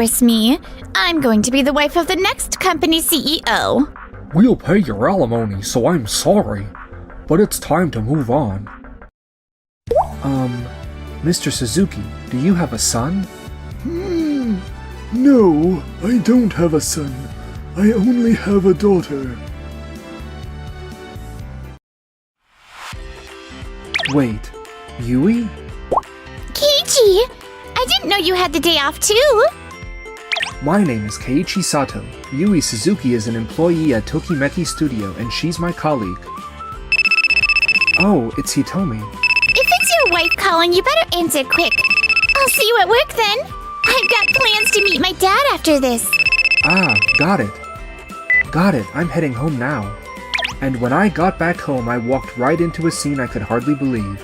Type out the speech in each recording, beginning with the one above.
divorce me. I'm going to be the wife of the next company CEO. We'll pay your alimony, so I'm sorry. But it's time to move on. Mr. Suzuki, do you have a son? No, I don't have a son. I only have a daughter. Wait, Yui? Keiichi, I didn't know you had the day off too. My name is Keiichi Sato. Yui Suzuki is an employee at Tokimeki Studio, and she's my colleague. Oh, it's Hitomi. If it's your wife calling, you better answer quick. I'll see you at work then. I've got plans to meet my dad after this. Ah, got it. Got it, I'm heading home now. And when I got back home, I walked right into a scene I could hardly believe.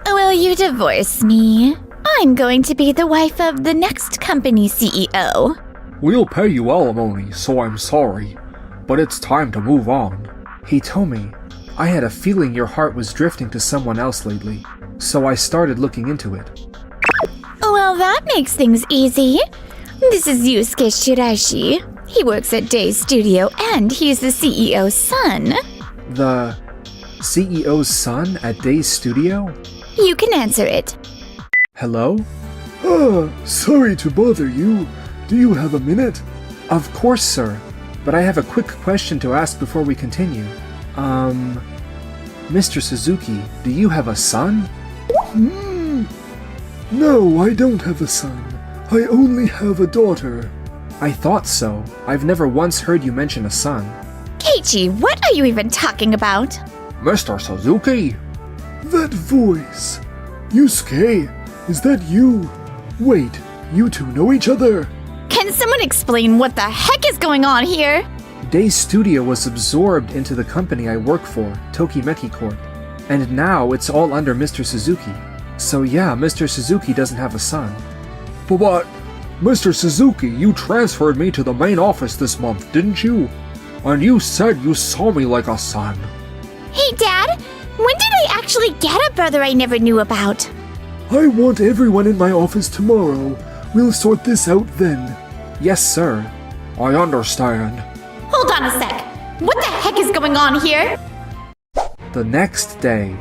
Will you divorce me? I'm going to be the wife of the next company CEO. We'll pay you alimony, so I'm sorry. But it's time to move on. Hitomi, I had a feeling your heart was drifting to someone else lately, so I started looking into it. Well, that makes things easy. This is Yusuke Shiraishi. He works at Day's Studio, and he's the CEO's son. The CEO's son at Day's Studio? You can answer it. Hello? Sorry to bother you. Do you have a minute? Of course, sir. But I have a quick question to ask before we continue. Mr. Suzuki, do you have a son? No, I don't have a son. I only have a daughter. I thought so. I've never once heard you mention a son. Keiichi, what are you even talking about? Mr. Suzuki? That voice. Yusuke, is that you? Wait, you two know each other? Can someone explain what the heck is going on here? Day's Studio was absorbed into the company I work for, Tokimeki Corp. And now it's all under Mr. Suzuki. So yeah, Mr. Suzuki doesn't have a son. But, Mr. Suzuki, you transferred me to the main office this month, didn't you? And you said you saw me like a son. Hey, Dad, when did I actually get a brother I never knew about? I want everyone in my office tomorrow. We'll sort this out then. Yes, sir. I understand. Hold on a sec. What the heck is going on here? The next day.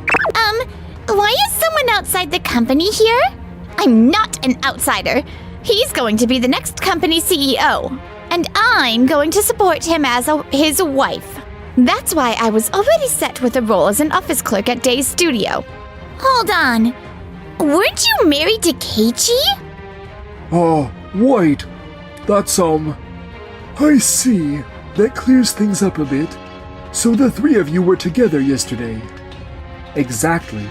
Why is someone outside the company here? I'm not an outsider. He's going to be the next company CEO. And I'm going to support him as his wife. That's why I was already set with a role as an office clerk at Day's Studio. Hold on. Weren't you married to Keiichi? Wait. That's, I see. That clears things up a bit. So the three of you were together yesterday. Exactly.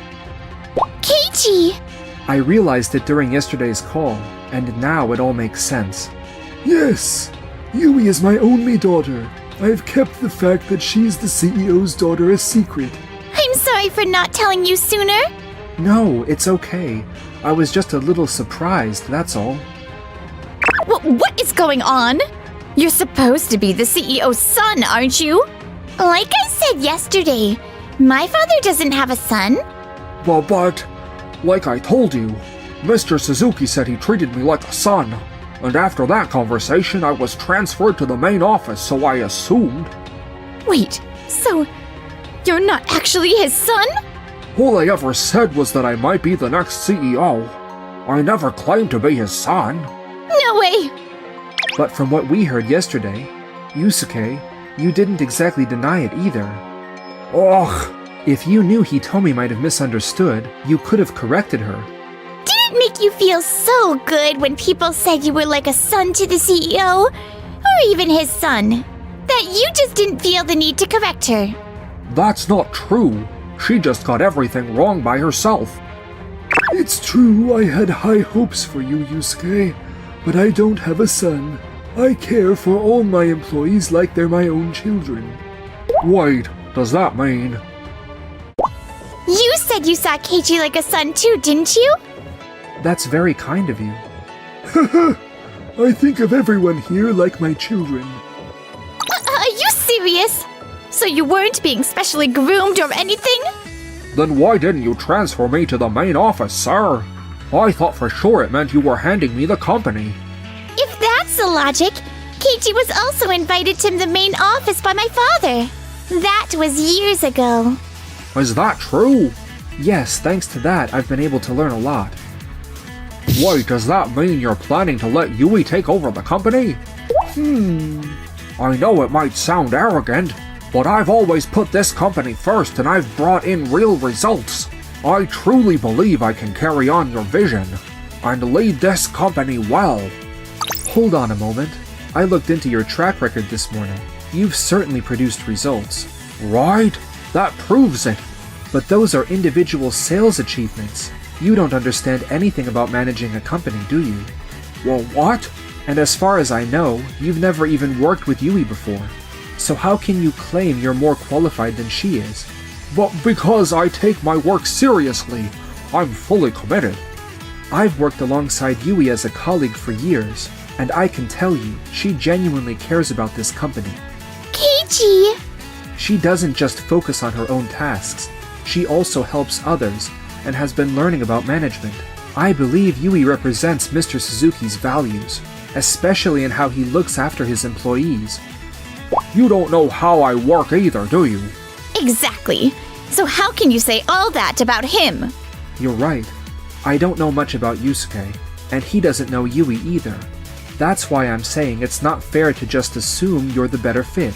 Keiichi! I realized it during yesterday's call, and now it all makes sense. Yes. Yui is my only daughter. I've kept the fact that she's the CEO's daughter a secret. I'm sorry for not telling you sooner. No, it's okay. I was just a little surprised, that's all. What is going on? You're supposed to be the CEO's son, aren't you? Like I said yesterday, my father doesn't have a son. But, like I told you, Mr. Suzuki said he treated me like a son. And after that conversation, I was transferred to the main office, so I assumed. Wait, so you're not actually his son? All I ever said was that I might be the next CEO. I never claimed to be his son. No way! But from what we heard yesterday, Yusuke, you didn't exactly deny it either. Ugh! If you knew Hitomi might have misunderstood, you could have corrected her. Did it make you feel so good when people said you were like a son to the CEO? Or even his son? That you just didn't feel the need to correct her? That's not true. She just got everything wrong by herself. It's true I had high hopes for you, Yusuke, but I don't have a son. I care for all my employees like they're my own children. Wait, does that mean? You said you saw Keiichi like a son too, didn't you? That's very kind of you. I think of everyone here like my children. Are you serious? So you weren't being specially groomed or anything? Then why didn't you transfer me to the main office, sir? I thought for sure it meant you were handing me the company. If that's the logic, Keiichi was also invited to the main office by my father. That was years ago. Is that true? Yes, thanks to that, I've been able to learn a lot. Wait, does that mean you're planning to let Yui take over the company? I know it might sound arrogant, but I've always put this company first and I've brought in real results. I truly believe I can carry on your vision and lead this company well. Hold on a moment. I looked into your track record this morning. You've certainly produced results. Right? That proves it. But those are individual sales achievements. You don't understand anything about managing a company, do you? Well, what? And as far as I know, you've never even worked with Yui before. So how can you claim you're more qualified than she is? But because I take my work seriously, I'm fully committed. I've worked alongside Yui as a colleague for years, and I can tell you, she genuinely cares about this company. Keiichi! She doesn't just focus on her own tasks, she also helps others, and has been learning about management. I believe Yui represents Mr. Suzuki's values, especially in how he looks after his employees. You don't know how I work either, do you? Exactly. So how can you say all that about him? You're right. I don't know much about Yusuke, and he doesn't know Yui either. That's why I'm saying it's not fair to just assume you're the better fit.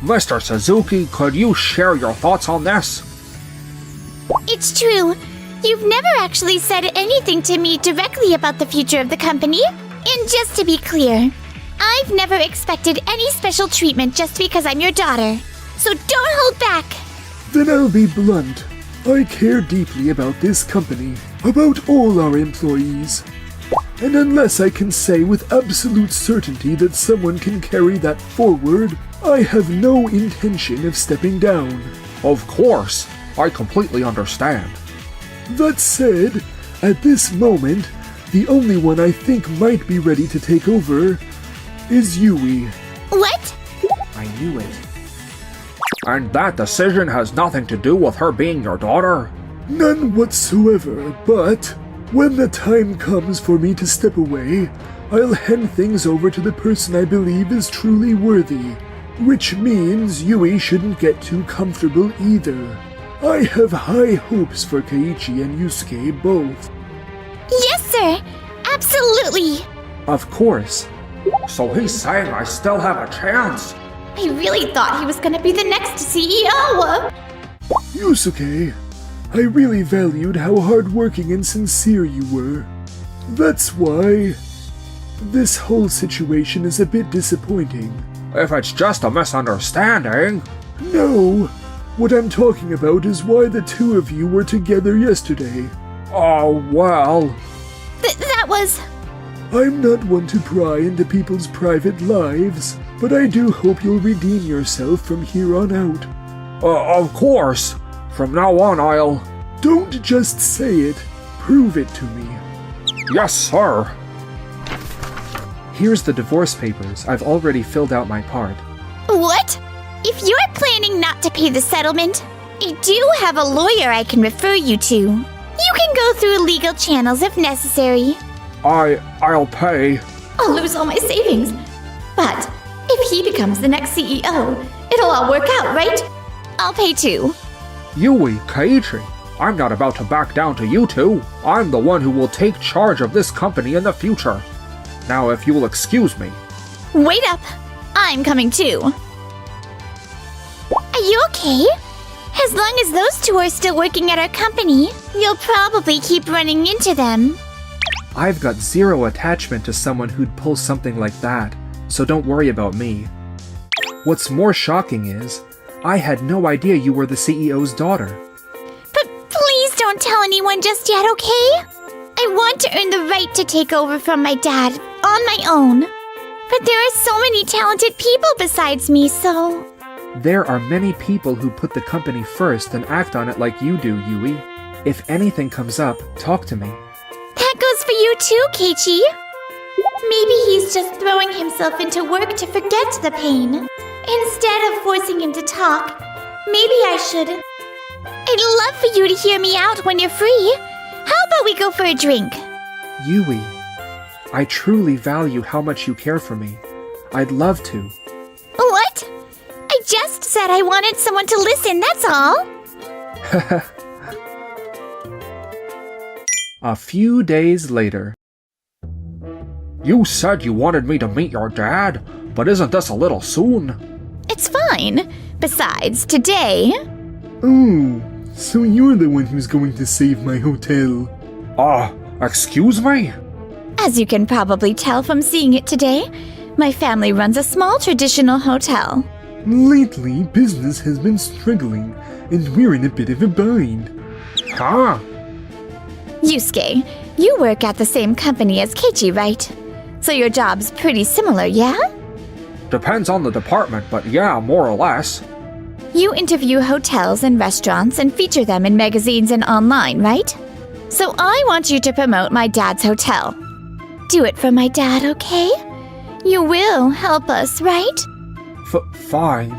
Mr. Suzuki, could you share your thoughts on this? It's true. You've never actually said anything to me directly about the future of the company. And just to be clear, I've never expected any special treatment just because I'm your daughter. So don't hold back. Then I'll be blunt. I care deeply about this company, about all our employees. And unless I can say with absolute certainty that someone can carry that forward, I have no intention of stepping down. Of course, I completely understand. That said, at this moment, the only one I think might be ready to take over is Yui. What? I knew it. And that decision has nothing to do with her being your daughter? None whatsoever, but when the time comes for me to step away, I'll hand things over to the person I believe is truly worthy. Which means Yui shouldn't get too comfortable either. I have high hopes for Keiichi and Yusuke both. Yes, sir. Absolutely. Of course. So he's saying I still have a chance? I really thought he was going to be the next CEO. Yusuke, I really valued how hardworking and sincere you were. That's why this whole situation is a bit disappointing. If it's just a misunderstanding... No, what I'm talking about is why the two of you were together yesterday. Oh, well... That was... I'm not one to pry into people's private lives, but I do hope you'll redeem yourself from here on out. Of course. From now on, I'll... Don't just say it. Prove it to me. Yes, sir. Here's the divorce papers. I've already filled out my part. What? If you're planning not to pay the settlement, I do have a lawyer I can refer you to. You can go through legal channels if necessary. I'll pay. I'll lose all my savings. But if he becomes the next CEO, it'll all work out, right? I'll pay too. Yui, Keiichi, I'm not about to back down to you two. I'm the one who will take charge of this company in the future. Now, if you will excuse me. Wait up. I'm coming too. Are you okay? As long as those two are still working at our company, you'll probably keep running into them. I've got zero attachment to someone who'd pull something like that, so don't worry about me. What's more shocking is, I had no idea you were the CEO's daughter. But please don't tell anyone just yet, okay? I want to earn the right to take over from my dad on my own. But there are so many talented people besides me, so... There are many people who put the company first and act on it like you do, Yui. If anything comes up, talk to me. That goes for you too, Keiichi. Maybe he's just throwing himself into work to forget the pain. Instead of forcing him to talk, maybe I should. I'd love for you to hear me out when you're free. How about we go for a drink? Yui, I truly value how much you care for me. I'd love to. What? I just said I wanted someone to listen, that's all. A few days later. You said you wanted me to meet your dad, but isn't this a little soon? It's fine. Besides, today... Oh, so you're the one who's going to save my hotel. Excuse me? As you can probably tell from seeing it today, my family runs a small traditional hotel. Lately, business has been struggling, and we're in a bit of a bind. Huh? Yusuke, you work at the same company as Keiichi, right? So your job's pretty similar, yeah? Depends on the department, but yeah, more or less. You interview hotels and restaurants and feature them in magazines and online, right? So I want you to promote my dad's hotel. Do it for my dad, okay? You will help us, right? Fine.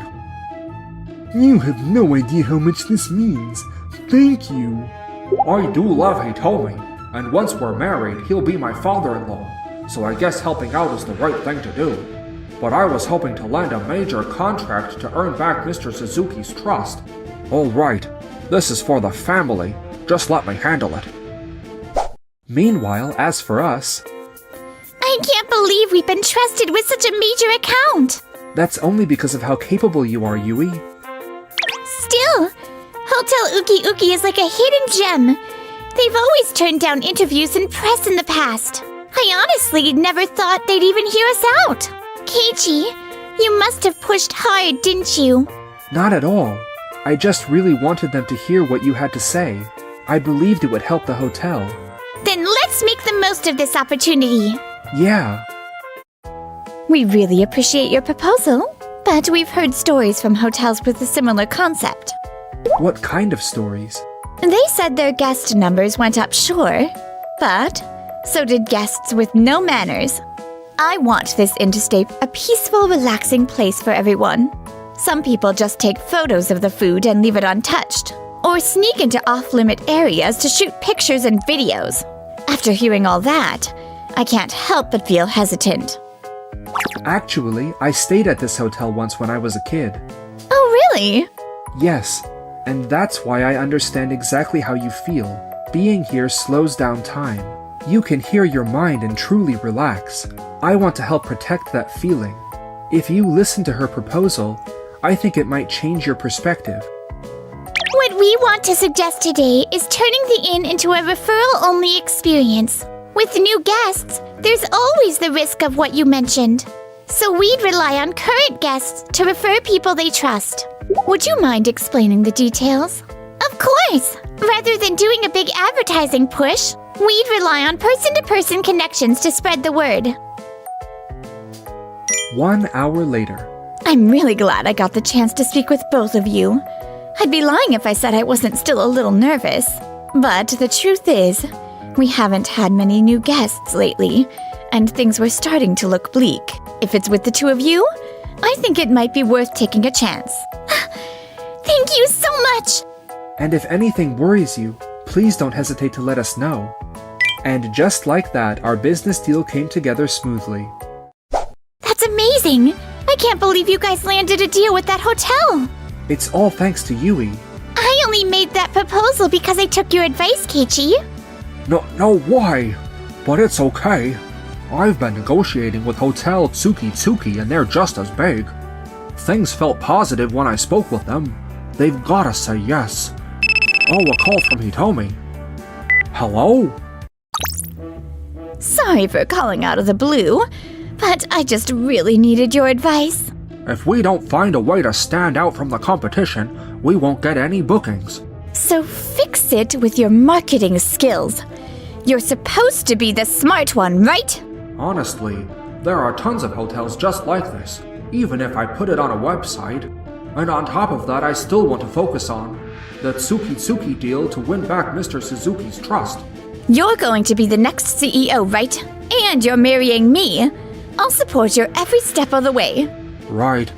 You have no idea how much this means. Thank you. I do love Hitomi, and once we're married, he'll be my father-in-law, so I guess helping out is the right thing to do. But I was hoping to land a major contract to earn back Mr. Suzuki's trust. All right, this is for the family. Just let me handle it. Meanwhile, as for us... I can't believe we've been trusted with such a major account! That's only because of how capable you are, Yui. Still, Hotel Uki Uki is like a hidden gem. They've always turned down interviews and press in the past. I honestly never thought they'd even hear us out. Keiichi, you must have pushed hard, didn't you? Not at all. I just really wanted them to hear what you had to say. I believed it would help the hotel. Then let's make the most of this opportunity. Yeah. We really appreciate your proposal, but we've heard stories from hotels with a similar concept. What kind of stories? They said their guest numbers went up, sure, but so did guests with no manners. I want this inn to stay a peaceful, relaxing place for everyone. Some people just take photos of the food and leave it untouched, or sneak into off-limit areas to shoot pictures and videos. After hearing all that, I can't help but feel hesitant. Actually, I stayed at this hotel once when I was a kid. Oh, really? Yes, and that's why I understand exactly how you feel. Being here slows down time. You can hear your mind and truly relax. I want to help protect that feeling. If you listen to her proposal, I think it might change your perspective. What we want to suggest today is turning the inn into a referral-only experience. With new guests, there's always the risk of what you mentioned. So we'd rely on current guests to refer people they trust. Would you mind explaining the details? Of course! Rather than doing a big advertising push, we'd rely on person-to-person connections to spread the word. 1 hour later. I'm really glad I got the chance to speak with both of you. I'd be lying if I said I wasn't still a little nervous. But the truth is, we haven't had many new guests lately, and things were starting to look bleak. If it's with the two of you, I think it might be worth taking a chance. Thank you so much! And if anything worries you, please don't hesitate to let us know. And just like that, our business deal came together smoothly. That's amazing! I can't believe you guys landed a deal with that hotel! It's all thanks to Yui. I only made that proposal because I took your advice, Keiichi. No, why? But it's okay. I've been negotiating with Hotel Tsuki and they're just as big. Things felt positive when I spoke with them. They've gotta say yes. Oh, a call from Hitomi. Hello? Sorry for calling out of the blue, but I just really needed your advice. If we don't find a way to stand out from the competition, we won't get any bookings. So fix it with your marketing skills. You're supposed to be the smart one, right? Honestly, there are tons of hotels just like this, even if I put it on a website. And on top of that, I still want to focus on the Tsuki deal to win back Mr. Suzuki's trust. You're going to be the next CEO, right? And you're marrying me. I'll support your every step of the way. Right.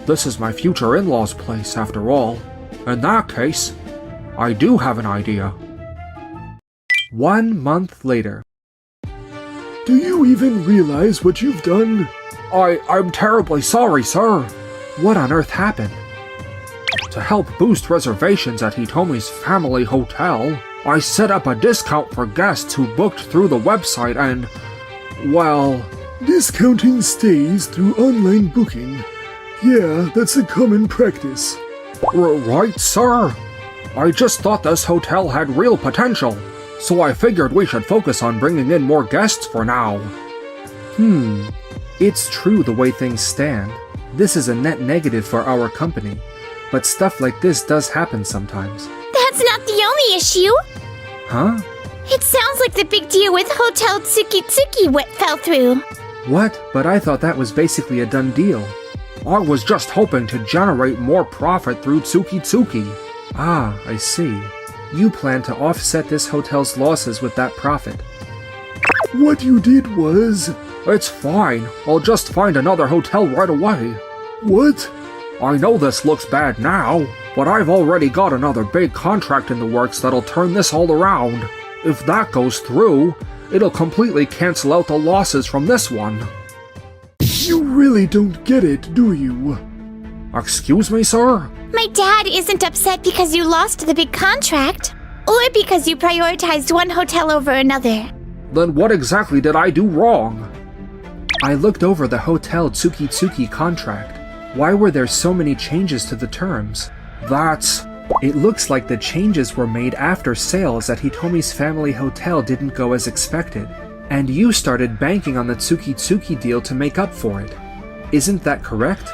This is my future in-laws' place, after all. In that case, I do have an idea. 1 month later. Do you even realize what you've done? I'm terribly sorry, sir. What on earth happened? To help boost reservations at Hitomi's family hotel, I set up a discount for guests who booked through the website and, well... Discounting stays through online booking. Yeah, that's a common practice. Right, sir? I just thought this hotel had real potential, so I figured we should focus on bringing in more guests for now. It's true the way things stand. This is a net negative for our company. But stuff like this does happen sometimes. That's not the only issue. Huh? It sounds like the big deal with Hotel Tsuki fell through. What? But I thought that was basically a done deal. I was just hoping to generate more profit through Tsuki. Ah, I see. You plan to offset this hotel's losses with that profit. What you did was... It's fine. I'll just find another hotel right away. What? I know this looks bad now, but I've already got another big contract in the works that'll turn this all around. If that goes through, it'll completely cancel out the losses from this one. You really don't get it, do you? Excuse me, sir? My dad isn't upset because you lost the big contract, or because you prioritized one hotel over another. Then what exactly did I do wrong? I looked over the Hotel Tsuki contract. Why were there so many changes to the terms? It looks like the changes were made after sales at Hitomi's family hotel didn't go as expected, and you started banking on the Tsuki deal to make up for it. Isn't that correct?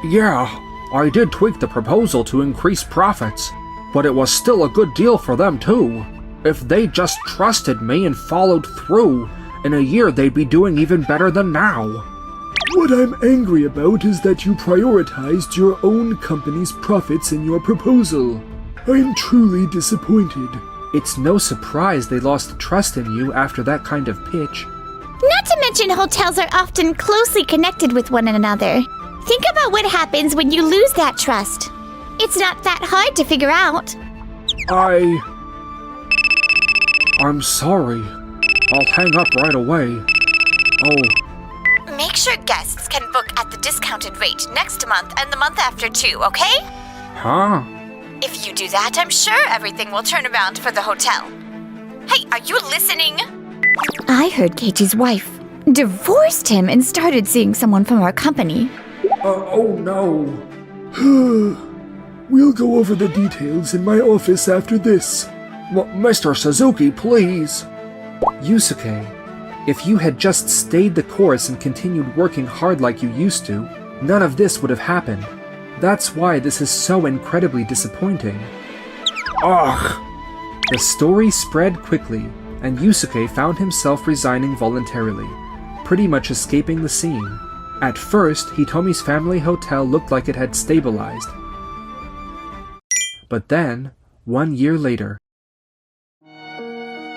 Yeah, I did tweak the proposal to increase profits, but it was still a good deal for them too. If they just trusted me and followed through, in a year they'd be doing even better than now. What I'm angry about is that you prioritized your own company's profits in your proposal. I'm truly disappointed. It's no surprise they lost trust in you after that kind of pitch. Not to mention hotels are often closely connected with one another. Think about what happens when you lose that trust. It's not that hard to figure out. I'm sorry. I'll hang up right away. Make sure guests can book at the discounted rate next month and the month after too, okay? Huh? If you do that, I'm sure everything will turn around for the hotel. Hey, are you listening? I heard Keiichi's wife divorced him and started seeing someone from our company. Oh no. We'll go over the details in my office after this. Mr. Suzuki, please. Yusuke, if you had just stayed the course and continued working hard like you used to, none of this would have happened. That's why this is so incredibly disappointing. Ugh. The story spread quickly, and Yusuke found himself resigning voluntarily, pretty much escaping the scene. At first, Hitomi's family hotel looked like it had stabilized. But then, 1 year later...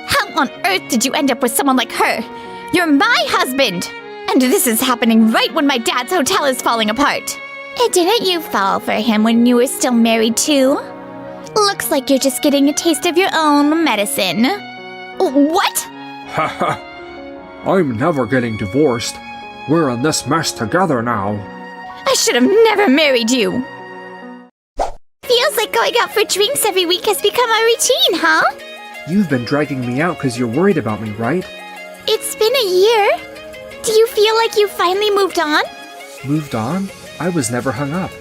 How on earth did you end up with someone like her? You're my husband! And this is happening right when my dad's hotel is falling apart. And didn't you fall for him when you were still married too? Looks like you're just getting a taste of your own medicine. What? Haha. I'm never getting divorced. We're in this mess together now. I should have never married you. Feels like going out for drinks every week has become a routine, huh? You've been dragging me out because you're worried about me, right? It's been a year. Do you feel like you finally moved on? Moved on? I was never hung up.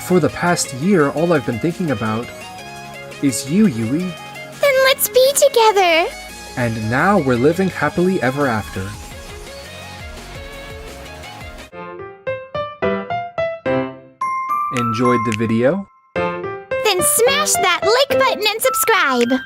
For the past year, all I've been thinking about is you, Yui. Then let's be together. And now we're living happily ever after. Enjoyed the video? Then smash that like button and subscribe.